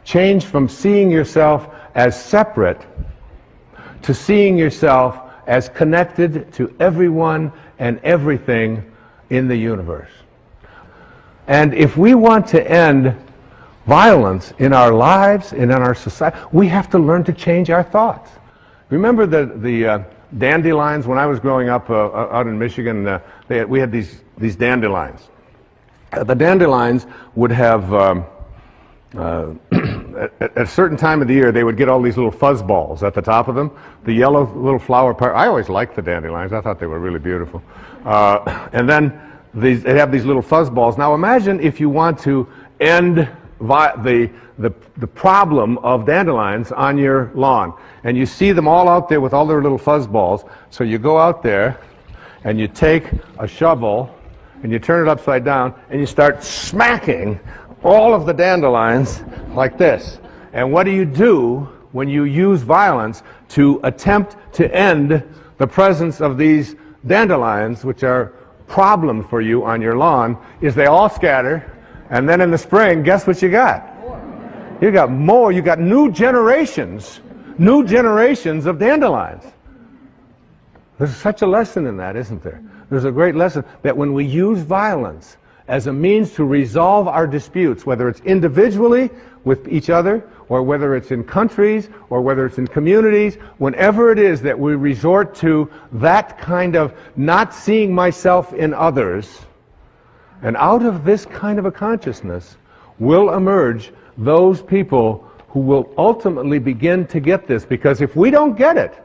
Change from seeing yourself as separate to seeing yourself as connected to everyone and everything in the universe. And if we want to end violence in our lives and in our society, we have to learn to change our thoughts. Remember the dandelions? When I was growing up out in Michigan, we had these dandelions. The dandelions would have, at a certain time of the year, they would get all these little fuzz balls at the top of them. The yellow little flower part. I always liked the dandelions. I thought they were really beautiful. And then they have these little fuzz balls. Now imagine if you want to end the problem of dandelions on your lawn, and you see them all out there with all their little fuzz balls. So you go out there and you take a shovel and you turn it upside down and you start smacking all of the dandelions like this. And what do you do when you use violence to attempt to end the presence of these dandelions, which are problem for you on your lawn? Is they all scatter, and then in the spring, guess what you got? You got more. You got new generations of dandelions. There's such a lesson in that, isn't there? There's a great lesson that when we use violence as a means to resolve our disputes, whether it's individually with each other, or whether it's in countries, or whether it's in communities, whenever it is that we resort to that kind of not seeing myself in others, and out of this kind of a consciousness will emerge those people who will ultimately begin to get this. Because if we don't get it,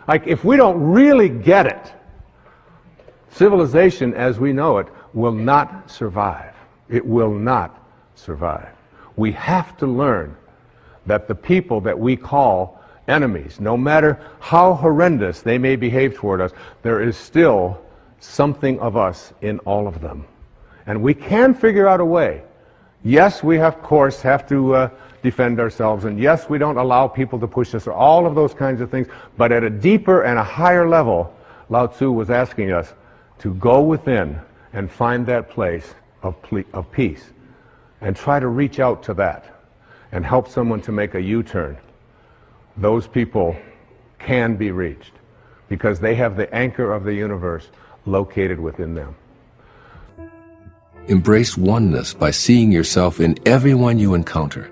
like if we don't really get it, civilization as we know it will not survive. It will not survive. We have to learn that the people that we call enemies, no matter how horrendous they may behave toward us, there is still something of us in all of them. And we can figure out a way. Yes, we of course have to defend ourselves, and yes, we don't allow people to push us, or all of those kinds of things, but at a deeper and a higher level, Lao Tzu was asking us to go within and find that place of peace, and try to reach out to that and help someone to make a U-turn. Those people can be reached because they have the anchor of the universe located within them. Embrace oneness by seeing yourself in everyone you encounter.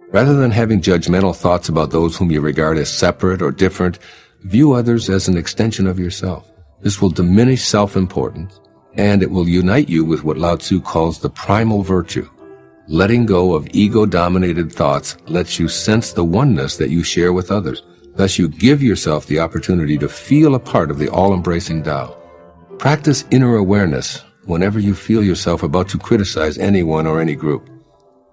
Rather than having judgmental thoughts about those whom you regard as separate or different, view others as an extension of yourself. This will diminish self-importance, and it will unite you with what Lao Tzu calls the primal virtue. Letting go of ego-dominated thoughts lets you sense the oneness that you share with others. Thus you give yourself the opportunity to feel a part of the all-embracing Tao. Practice inner awareness whenever you feel yourself about to criticize anyone or any group.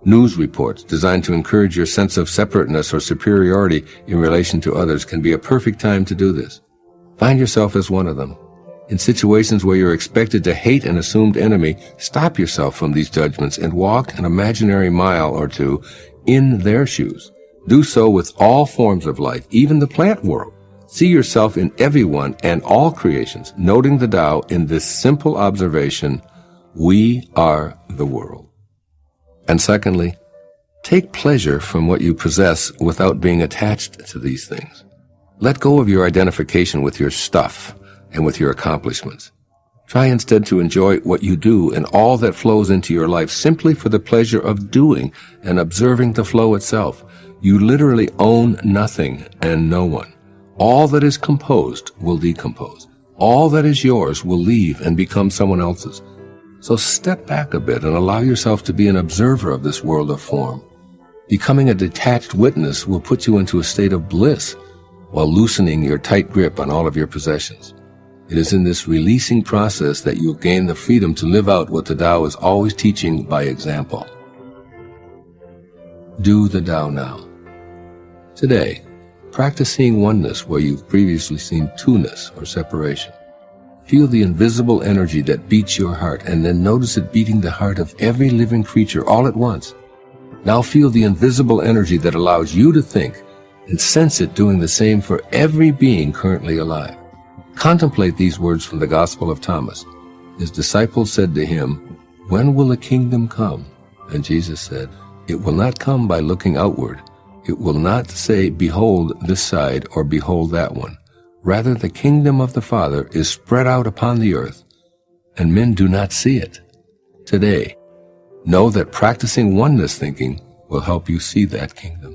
News reports designed to encourage your sense of separateness or superiority in relation to others can be a perfect time to do this. Find yourself as one of them. In situations where you're expected to hate an assumed enemy, stop yourself from these judgments and walk an imaginary mile or two in their shoes. Do so with all forms of life, even the plant world. See yourself in everyone and all creations, noting the Tao in this simple observation: we are the world. And secondly, take pleasure from what you possess without being attached to these things. Let go of your identification with your stuff and with your accomplishments. Try instead to enjoy what you do and all that flows into your life simply for the pleasure of doing and observing the flow itself. You literally own nothing and no one. All that is composed will decompose. All that is yours will leave and become someone else's. So step back a bit and allow yourself to be an observer of this world of form. Becoming a detached witness will put you into a state of bliss while loosening your tight grip on all of your possessions. It is in this releasing process that you'll gain the freedom to live out what the Tao is always teaching by example. Do the Tao now. Today, practice seeing oneness where you've previously seen two-ness or separation. Feel the invisible energy that beats your heart, and then notice it beating the heart of every living creature all at once. Now feel the invisible energy that allows you to think, and sense it doing the same for every being currently alive. Contemplate these words from the Gospel of Thomas. His disciples said to him, "When will the kingdom come?" And Jesus said, "It will not come by looking outward. It will not say, 'Behold this side,' or 'Behold that one.' Rather, the kingdom of the Father is spread out upon the earth, and men do not see it. Today, know that practicing oneness thinking will help you see that kingdom."